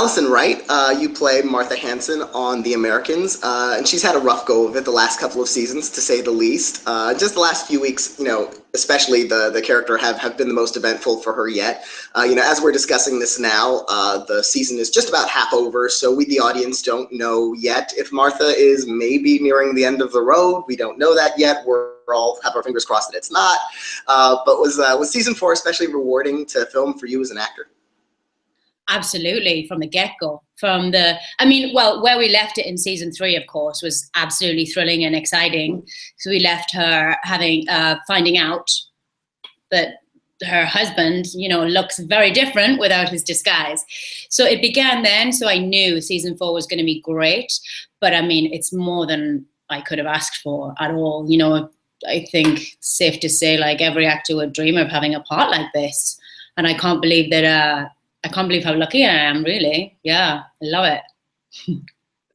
Alison Wright, you play Martha Hanson on The Americans, and she's had a rough go of it the last couple of seasons, to say the least. Just the last few weeks, especially the character have been the most eventful for her yet. As we're discussing this now, the season is just about half over, so we, the audience, don't know yet if Martha is maybe nearing the end of the road. We don't know that yet. We're all have our fingers crossed that it's not. But was season 4 especially rewarding to film for you as an actor? Absolutely, from the get-go. Where we left it in season 3, of course, was absolutely thrilling and exciting. So we left her finding out that her husband, looks very different without his disguise. So it began then. So I knew season 4 was going to be great. But it's more than I could have asked for at all. I think it's safe to say, like, every actor would dream of having a part like this. And I can't believe that. I can't believe how lucky I am, really. Yeah, I love it.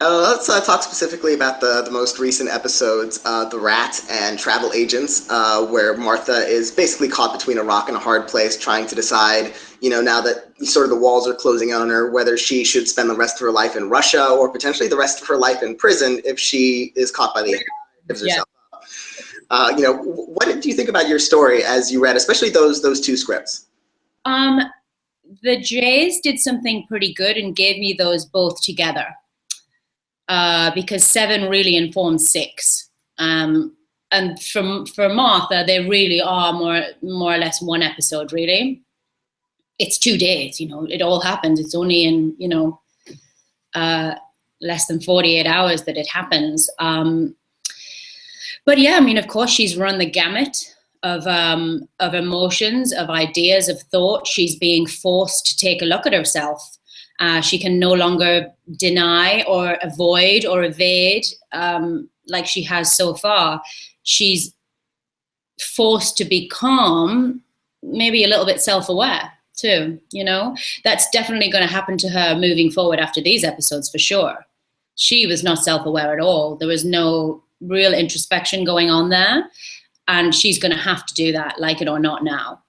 Let's talk specifically about the most recent episodes, The Rat and Travel Agents, where Martha is basically caught between a rock and a hard place, trying to decide, now that sort of the walls are closing on her, whether she should spend the rest of her life in Russia or potentially the rest of her life in prison if she is caught by the gives herself up. What did you think about your story as you read, especially those 2 scripts? The Jays did something pretty good and gave me those both together, because 7 really informs 6. And for Martha, they really are more or less one episode, really. It's 2 days, it all happens. It's only in, less than 48 hours that it happens. But yeah, of course, she's run the gamut of emotions, of ideas, of thought. She's being forced to take a look at herself. She can no longer deny or avoid or evade like she has so far. She's forced to become maybe a little bit self-aware too, That's definitely going to happen to her moving forward after these episodes, for sure. She was not self-aware at all. There was no real introspection going on there. And she's going to have to do that, like it or not, now.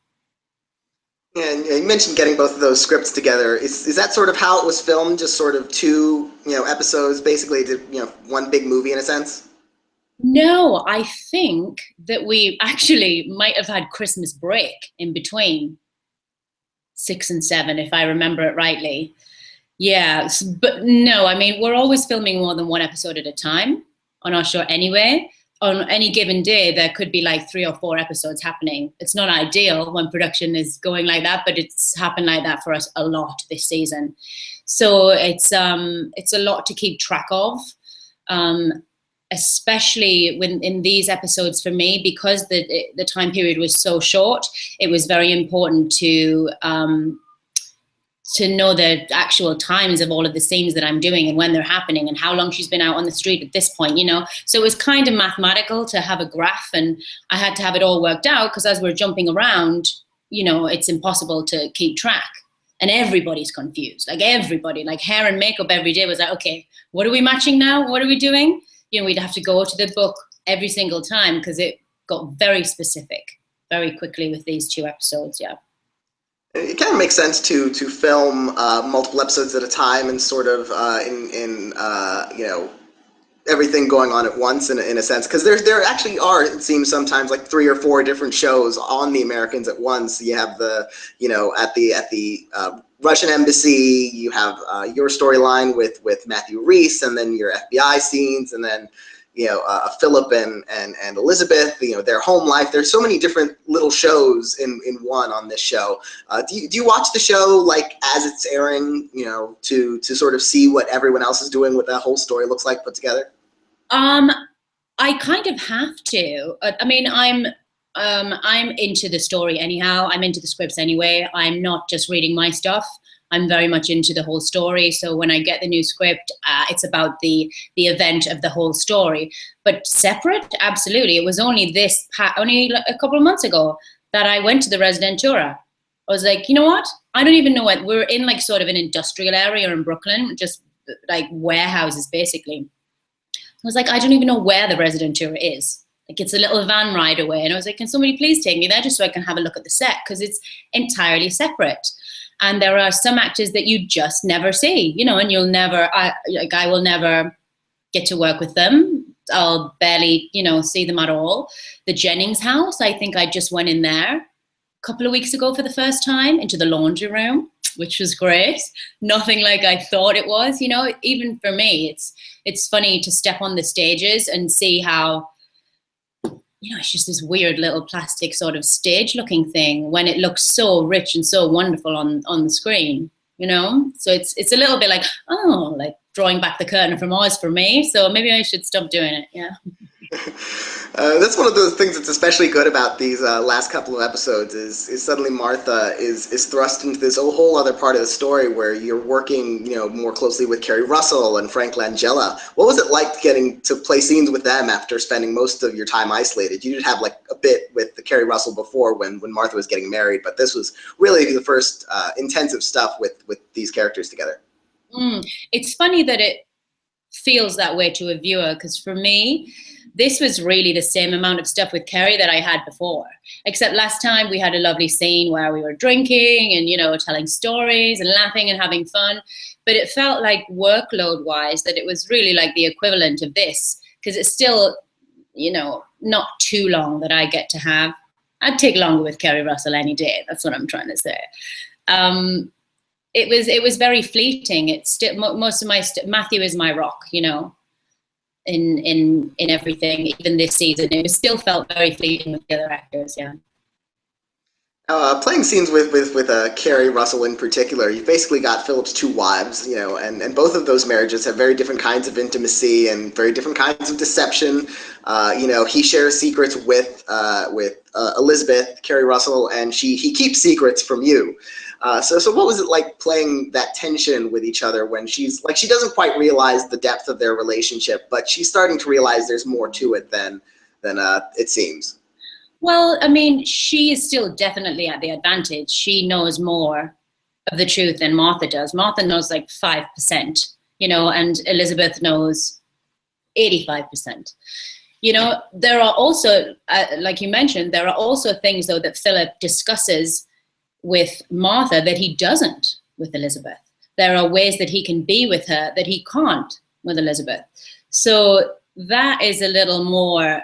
And you mentioned getting both of those scripts together. Is that sort of how it was filmed? Just sort of 2, episodes, basically, one big movie in a sense? No, I think that we actually might have had Christmas break in between 6 and 7, if I remember it rightly. Yeah, but no, we're always filming more than 1 episode at a time on our show anyway. On any given day, there could be like 3 or 4 episodes happening. It's not ideal when production is going like that, but it's happened like that for us a lot this season. So it's a lot to keep track of, especially when in these episodes for me, because the time period was so short. It was very important to know the actual times of all of the scenes that I'm doing and when they're happening and how long she's been out on the street at this point, So it was kind of mathematical to have a graph, and I had to have it all worked out because as we're jumping around, it's impossible to keep track. And everybody's confused, like everybody, like hair and makeup every day was like, okay, what are we matching now? What are we doing? We'd have to go to the book every single time because it got very specific very quickly with these 2 episodes, yeah. It kind of makes sense to film multiple episodes at a time and sort of everything going on at once in a sense, because there actually are, it seems sometimes, like 3 or 4 different shows on The Americans at once. You have the at the Russian embassy, you have your storyline with Matthew Reese, and then your FBI scenes, and then Philip and Elizabeth, their home life. There's so many different little shows in one on this show. Do you watch the show like as it's airing, to sort of see what everyone else is doing, what that whole story looks like put together? I kind of have to. I'm into the story anyhow. I'm into the scripts anyway. I'm not just reading my stuff. I'm very much into the whole story. So when I get the new script, it's about the event of the whole story. But separate, absolutely. It was only only a couple of months ago that I went to the Residentura. I was like, you know what? I don't even know what. We're in like sort of an industrial area in Brooklyn, just like warehouses basically. I was like, I don't even know where the Residentura is. Like it's a little van ride away. And I was like, can somebody please take me there just so I can have a look at the set? Because it's entirely separate. And there are some actors that you just never see, you know, and I will never get to work with them. I'll barely, you know, see them at all. The Jennings house, I think I just went in there a couple of weeks ago for the first time, into the laundry room, which was great. Nothing like I thought it was, you know. Even for me, it's funny to step on the stages and see how, you know, it's just this weird little plastic sort of stage looking thing when it looks so rich and so wonderful on the screen, you know. So it's a little bit like, oh, like drawing back the curtain from Oz for me. So maybe I should stop doing it. Yeah. That's one of those things that's especially good about these last couple of episodes is suddenly Martha is thrust into this whole other part of the story where you're working, you know, more closely with Keri Russell and Frank Langella. What was it like getting to play scenes with them after spending most of your time isolated? You did have like a bit with the Keri Russell before when Martha was getting married, but this was really the first intensive stuff with these characters together. It's funny that it feels that way to a viewer, because for me, this was really the same amount of stuff with Keri that I had before, except last time we had a lovely scene where we were drinking and, you know, telling stories and laughing and having fun. But it felt like workload wise that it was really like the equivalent of this, because it's still, you know, not too long that I get to have. I'd take longer with Keri Russell any day. That's what I'm trying to say. It was very fleeting. It's still most of my Matthew is my rock, you know, in everything. Even this season, it still felt very fleeting with the other actors. Yeah. Playing scenes with Keri Russell in particular, you've basically got Philip's two wives, you know, and both of those marriages have very different kinds of intimacy and very different kinds of deception. You know, he shares secrets with Elizabeth, Keri Russell, and he keeps secrets from you. So what was it like playing that tension with each other when she's like, she doesn't quite realize the depth of their relationship, but she's starting to realize there's more to it than it seems? Well, I mean, she is still definitely at the advantage. She knows more of the truth than Martha does. Martha knows like 5%, you know, and Elizabeth knows 85%. You know, there are also, like you mentioned, there are also things, though, that Philip discusses with Martha that he doesn't with Elizabeth. There are ways that he can be with her that he can't with Elizabeth. So that is a little more,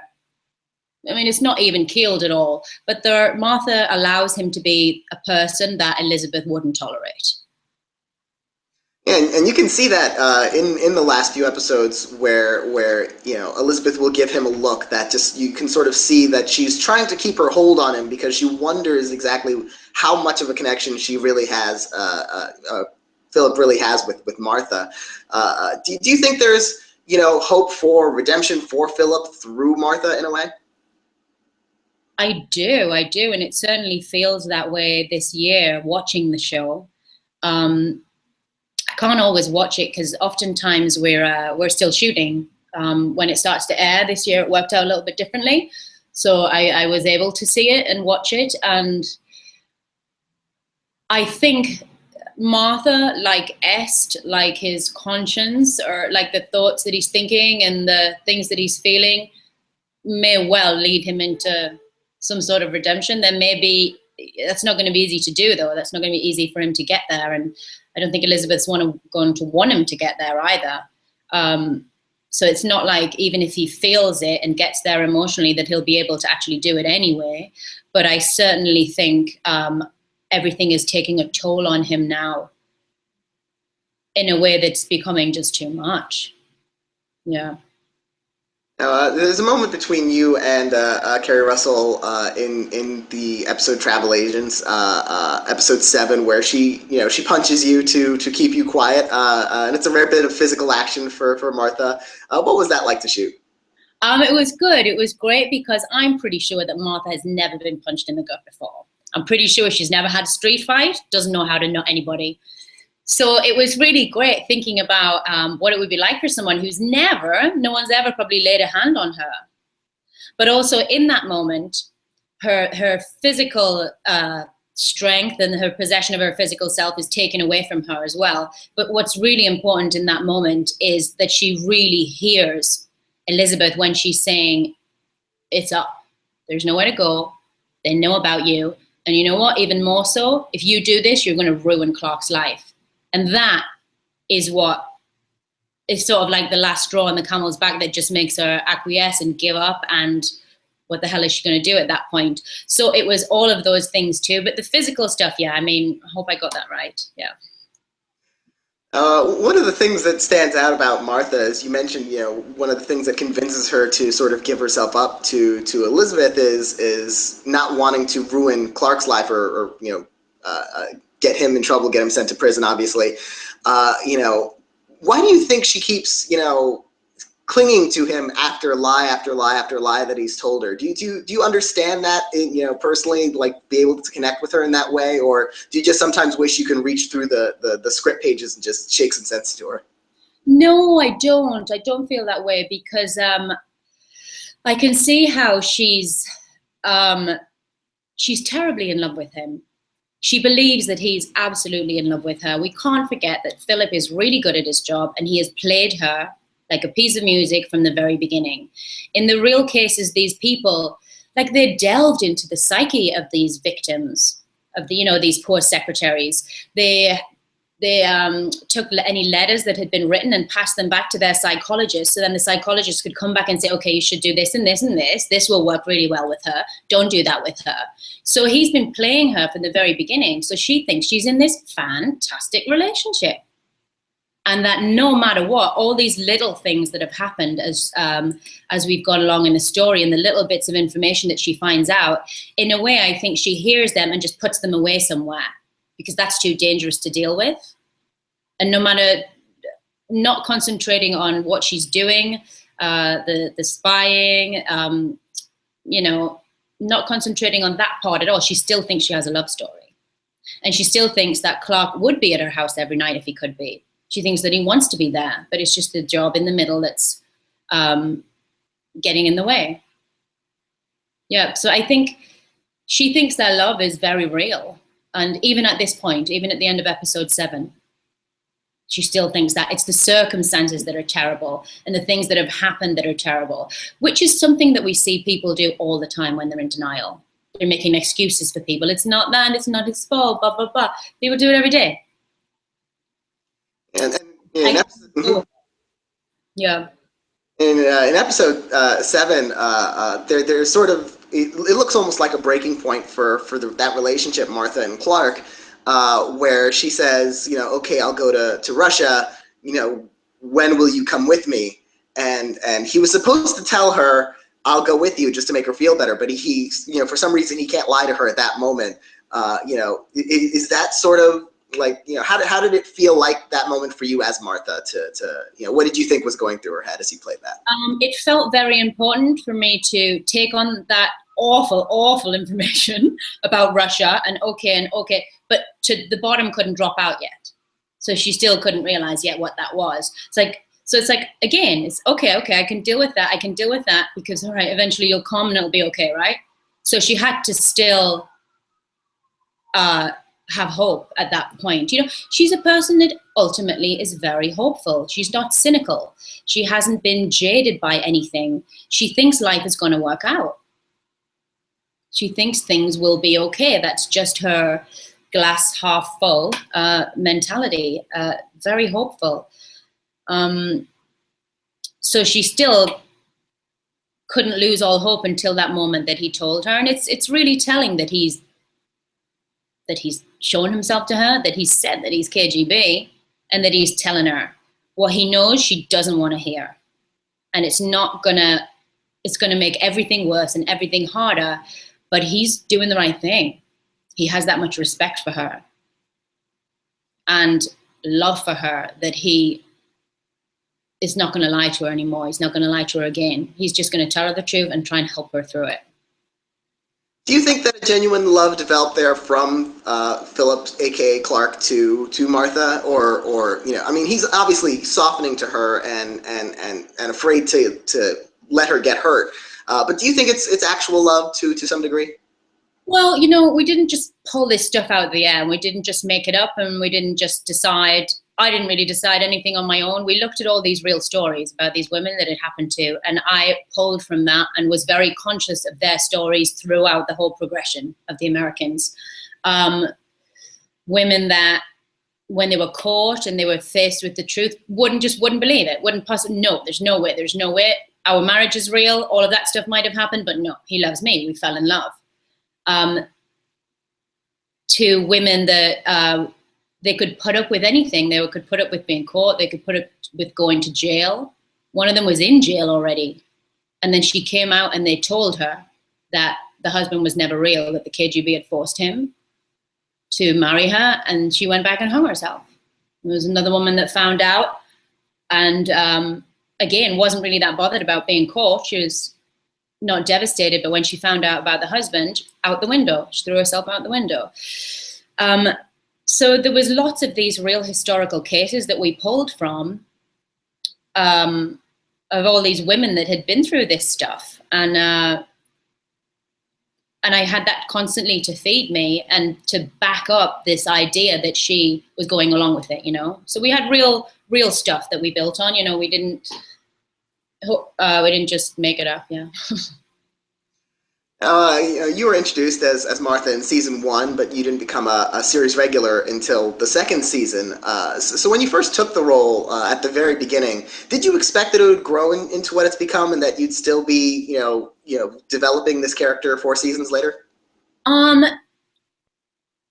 I mean, it's not even keeled at all, but Martha allows him to be a person that Elizabeth wouldn't tolerate. And you can see that in the last few episodes where you know, Elizabeth will give him a look that just, you can sort of see that she's trying to keep her hold on him because she wonders exactly how much of a connection she really has, Philip really has with Martha. Do you think there's, you know, hope for redemption for Philip through Martha in a way? I do, and it certainly feels that way this year watching the show. I can't always watch it because oftentimes we're still shooting when it starts to air. This year it worked out a little bit differently, so I was able to see it and watch it, and I think Martha, like Est, like his conscience, or like the thoughts that he's thinking and the things that he's feeling, may well lead him into some sort of redemption. Then maybe that's not going to be easy to do, though. That's not going to be easy for him to get there, and I don't think Elizabeth's going to want him to get there either. So it's not like even if he feels it and gets there emotionally that he'll be able to actually do it anyway. But I certainly think everything is taking a toll on him now in a way that's becoming just too much. Yeah. There's a moment between you and Keri Russell in the episode Travel Agents, episode 7, where she punches you to keep you quiet, and it's a rare bit of physical action for Martha. What was that like to shoot? It was good. It was great because I'm pretty sure that Martha has never been punched in the gut before. I'm pretty sure she's never had a street fight, doesn't know how to nut anybody. So it was really great thinking about what it would be like for someone who's no one's ever probably laid a hand on her. But also in that moment, her physical strength and her possession of her physical self is taken away from her as well. But what's really important in that moment is that she really hears Elizabeth when she's saying, it's up, there's nowhere to go, they know about you, And you know what? Even more so, if you do this, you're going to ruin Clark's life. And that is what is sort of like the last straw on the camel's back that just makes her acquiesce and give up. And what the hell is she going to do at that point? So it was all of those things too. But the physical stuff, yeah, I mean, I hope I got that right. Yeah. One of the things that stands out about Martha, as you mentioned, you know, one of the things that convinces her to sort of give herself up to Elizabeth is not wanting to ruin Clark's life or you know, get him in trouble, get him sent to prison, obviously. You know, why do you think she keeps, you know, clinging to him after lie after lie after lie that he's told her? Do you understand that, you know, personally, like be able to connect with her in that way, or do you just sometimes wish you can reach through the script pages and just shake some sense to her? No, I don't. I don't feel that way because I can see how she's terribly in love with him. She believes that he's absolutely in love with her. We can't forget that Philip is really good at his job and he has played her like a piece of music from the very beginning. In the real cases, these people, like they delved into the psyche of these victims, of the, you know, these poor secretaries. They took any letters that had been written and passed them back to their psychologist. So then the psychologist could come back and say, okay, you should do this and this and this. This will work really well with her. Don't do that with her. So he's been playing her from the very beginning. So she thinks she's in this fantastic relationship. And that no matter what, all these little things that have happened as we've gone along in the story and the little bits of information that she finds out, in a way, I think she hears them and just puts them away somewhere because that's too dangerous to deal with. And no matter, not concentrating on what she's doing, the spying, you know, not concentrating on that part at all, she still thinks she has a love story. And she still thinks that Clark would be at her house every night if he could be. She thinks that he wants to be there, but it's just the job in the middle that's getting in the way. Yeah, so I think she thinks their love is very real. And even at this point, even at the end of episode 7, she still thinks that it's the circumstances that are terrible and the things that have happened that are terrible, which is something that we see people do all the time when they're in denial. They're making excuses for people. It's not that, it's not his fault, blah, blah, blah. People do it every day. And in episode, yeah. In episode 7, there's sort of, it looks almost like a breaking point for that relationship, Martha and Clark, where she says, you know, okay, I'll go to Russia, you know, when will you come with me? And he was supposed to tell her, I'll go with you, just to make her feel better, but he you know, for some reason he can't lie to her at that moment. You know, is that sort of like, you know, how did it feel like that moment for you as Martha to you know, what did you think was going through her head as you played that? It felt very important for me to take on that awful information about Russia and okay, but to the bottom couldn't drop out yet. So she still couldn't realize yet what that was. It's like, again, it's okay, I can deal with that because, all right, eventually you'll come and it'll be okay, right? So she had to still have hope at that point. You know, she's a person that ultimately is very hopeful. She's not cynical. She hasn't been jaded by anything. She thinks life is going to work out. She thinks things will be okay. That's just her glass half full mentality. Very hopeful. So she still couldn't lose all hope until that moment that he told her. And it's really telling that he's shown himself to her, that he's said that he's KGB, and that he's telling her what he knows she doesn't want to hear. And it's gonna make everything worse and everything harder, but he's doing the right thing. He has that much respect for her and love for her that he is not going to lie to her anymore. He's not going to lie to her again. He's just going to tell her the truth and try and help her through it. Do you think that a genuine love developed there from Philip, aka Clark, to Martha, or you know, I mean, he's obviously softening to her and afraid to let her get hurt. But do you think it's actual love to some degree? Well, you know, we didn't just pull this stuff out of the air, and we didn't just make it up, and we didn't just decide I didn't really decide anything on my own. We looked at all these real stories about these women that it happened to, and I pulled from that and was very conscious of their stories throughout the whole progression of the Americans. Women that, when they were caught and they were faced with the truth, wouldn't believe it. Wouldn't possibly. No, there's no way. There's no way. Our marriage is real. All of that stuff might have happened, but no, he loves me. We fell in love. To women that they could put up with anything. They could put up with being caught. They could put up with going to jail. One of them was in jail already, and then she came out and they told her that the husband was never real, that the KGB had forced him to marry her, and she went back and hung herself. There was another woman that found out, and again, wasn't really that bothered about being caught. She was not devastated, but when she found out about the husband, out the window. She threw herself out the window. So there was lots of these real historical cases that we pulled from, of all these women that had been through this stuff. And I had that constantly to feed me and to back up this idea that she was going along with it, you know? So we had real stuff that we built on, you know. We didn't just make it up, yeah. You were introduced as Martha in season 1, but you didn't become a series regular until the second season. So when you first took the role at the very beginning, did you expect that it would grow into what it's become, and that you'd still be, you know, developing this character 4 seasons later?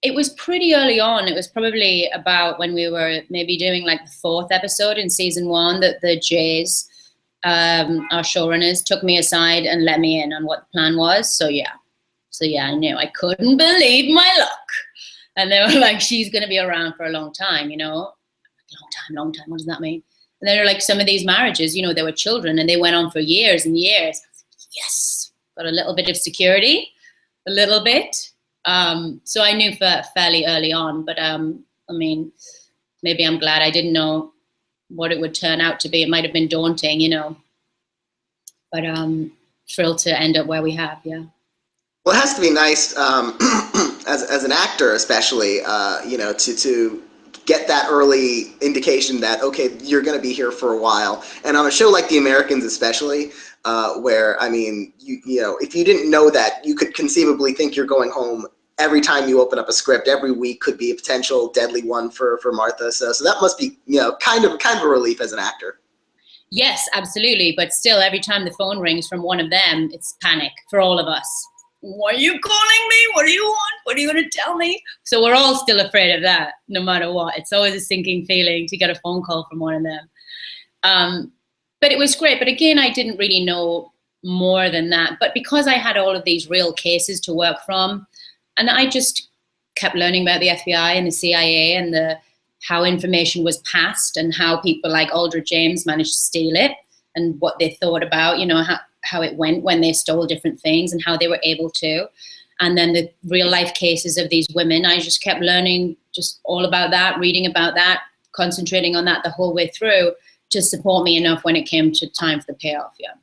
It was pretty early on. It was probably about when we were maybe doing like the 4th episode in season 1 that the Jays, our showrunners, took me aside and let me in on what the plan was. So yeah, I knew. I couldn't believe my luck. And they were like, she's going to be around for a long time, you know. Long time. What does that mean? And then like some of these marriages, you know, there were children and they went on for years and years. I was like, yes, got a little bit of security, a little bit. So I knew fairly early on, but I mean, maybe I'm glad I didn't know what it would turn out to be. It might have been daunting, you know, but thrilled to end up where we have, yeah. Well, it has to be nice as an actor, especially, you know, to get that early indication that, okay, you're going to be here for a while. And on a show like The Americans, especially, where, I mean, you know, if you didn't know that, you could conceivably think you're going home every time you open up a script. Every week could be a potential deadly one for Martha. So that must be, you know, kind of a relief as an actor. Yes, absolutely. But still, every time the phone rings from one of them, it's panic for all of us. What are you calling me? What do you want? What are you going to tell me? So we're all still afraid of that, no matter what. It's always a sinking feeling to get a phone call from one of them. But it was great. But again, I didn't really know more than that. But because I had all of these real cases to work from, and I just kept learning about the FBI and the CIA and how information was passed and how people like Aldrich James managed to steal it and what they thought about, you know, how it went when they stole different things and how they were able to. And then the real life cases of these women, I just kept learning just all about that, reading about that, concentrating on that the whole way through to support me enough when it came to time for the payoff, yeah.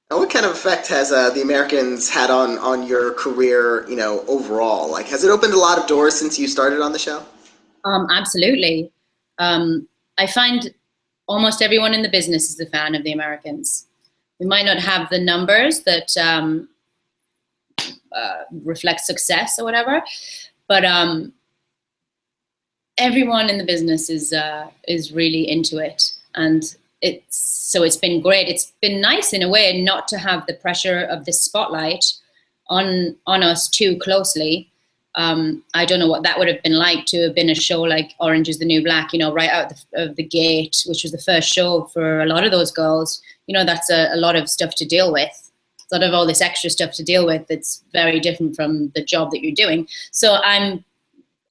And what kind of effect has The Americans had on your career, you know, overall? Like, has it opened a lot of doors since you started on the show? Absolutely. I find almost everyone in the business is a fan of The Americans. We might not have the numbers that reflect success or whatever, but everyone in the business is really into it, and it's been great. It's been nice in a way not to have the pressure of the spotlight on us too closely. I don't know what that would have been like to have been a show like Orange is the New Black, you know, right out of the gate, which was the first show for a lot of those girls. You know, that's a lot of stuff to deal with. A lot of all this extra stuff to deal with. It's very different from the job that you're doing. So I'm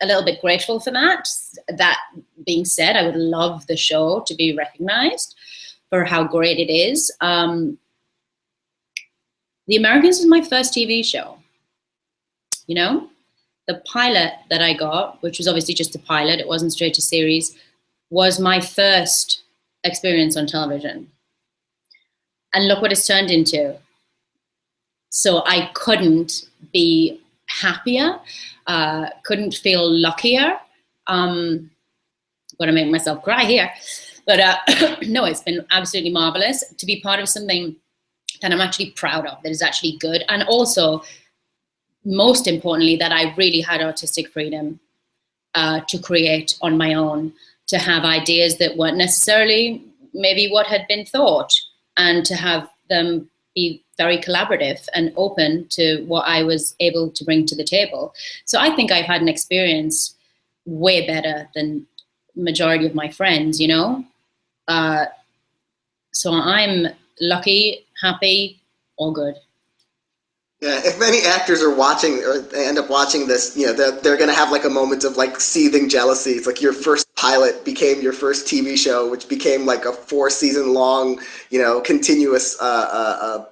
a little bit grateful for that. That being said, I would love the show to be recognized for how great it is. The Americans was my first TV show, you know? The pilot that I got, which was obviously just a pilot, it wasn't straight to series, was my first experience on television. And look what it's turned into. So I couldn't be happier, couldn't feel luckier. Gonna make myself cry here. But no, it's been absolutely marvelous to be part of something that I'm actually proud of, that is actually good. And also, most importantly, that I really had artistic freedom to create on my own, to have ideas that weren't necessarily maybe what had been thought, and to have them be very collaborative and open to what I was able to bring to the table. So I think I've had an experience way better than majority of my friends, you know? So I'm lucky, happy, all good. Yeah, if many actors are watching or they end up watching this, you know, they're going to have like a moment of like seething jealousy. It's like your first pilot became your first TV show, which became like a 4-season long, you know, continuous,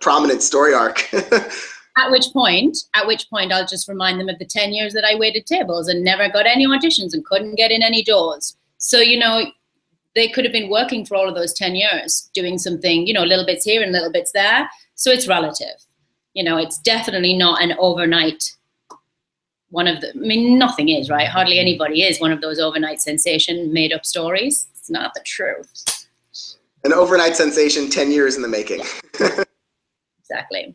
prominent story arc. At which point I'll just remind them of the 10 years that I waited tables and never got any auditions and couldn't get in any doors. So, you know, they could have been working for all of those 10 years, doing something, you know, little bits here and little bits there. So it's relative. You know, it's definitely not an overnight nothing is, right? Hardly anybody is one of those overnight sensation made up stories. It's not the truth. An overnight sensation, 10 years in the making. Exactly.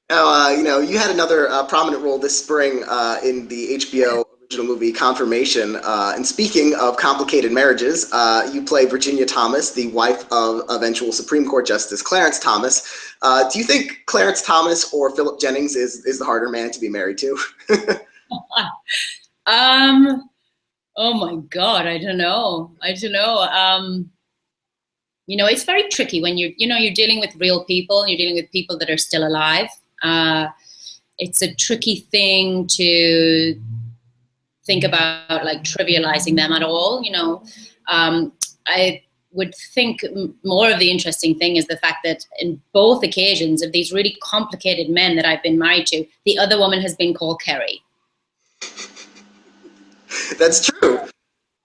Now, you know, you had another prominent role this spring in the HBO original movie Confirmation. And speaking of complicated marriages, you play Virginia Thomas, the wife of eventual Supreme Court Justice Clarence Thomas. Do you think Clarence Thomas or Philip Jennings is the harder man to be married to? Oh my God, I don't know. You know, it's very tricky when you're dealing with real people, you're dealing with people that are still alive. It's a tricky thing to think about, like trivializing them at all. You know, I would think more of the interesting thing is the fact that in both occasions of these really complicated men that I've been married to, the other woman has been called Keri. That's true.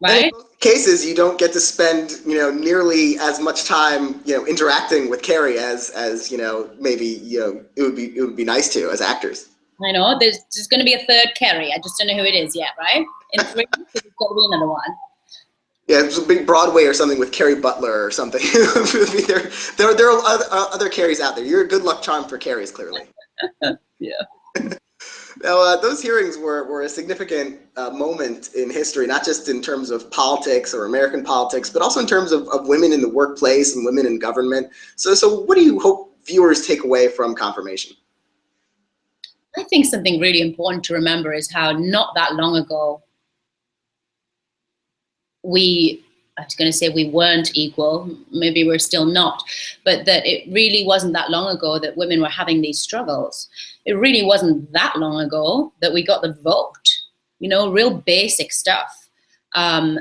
Right? And in both cases, you don't get to spend, you know, nearly as much time, you know, interacting with Keri as you know, maybe, you know, it would be nice to as actors. I know there's going to be a third Keri. I just don't know who it is yet, right? In 3 weeks, there's got to be another one. Yeah, it's a big Broadway or something with Keri Butler or something. there are other Keris out there. You're a good luck charm for Keris, clearly. Yeah. Now, those hearings were a significant moment in history, not just in terms of politics or American politics, but also in terms of women in the workplace and women in government. So what do you hope viewers take away from Confirmation? I think something really important to remember is how not that long ago I was going to say we weren't equal, maybe we're still not, but that it really wasn't that long ago that women were having these struggles. It really wasn't that long ago that we got the vote, you know, real basic stuff. I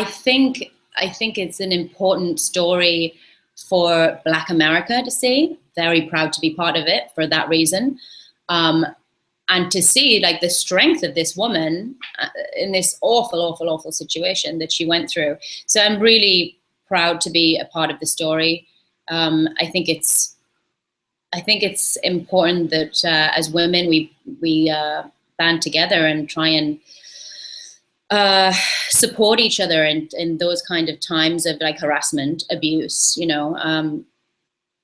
think it's an important story for Black America to see. Very proud to be part of it for that reason. And to see like the strength of this woman in this awful situation that she went through. So I'm really proud to be a part of the story. I think it's important that as women we band together and try and support each other in those kind of times of like harassment, abuse. You know,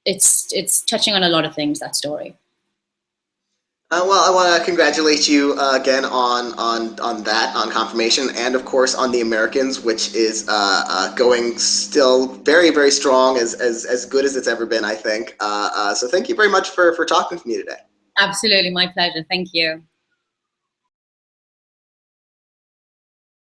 it's touching on a lot of things, that story. Well, I want to congratulate you again on Confirmation, and of course on The Americans, which is going still very strong, as good as it's ever been, I think. So thank you very much for talking to me today. Absolutely, my pleasure. Thank you.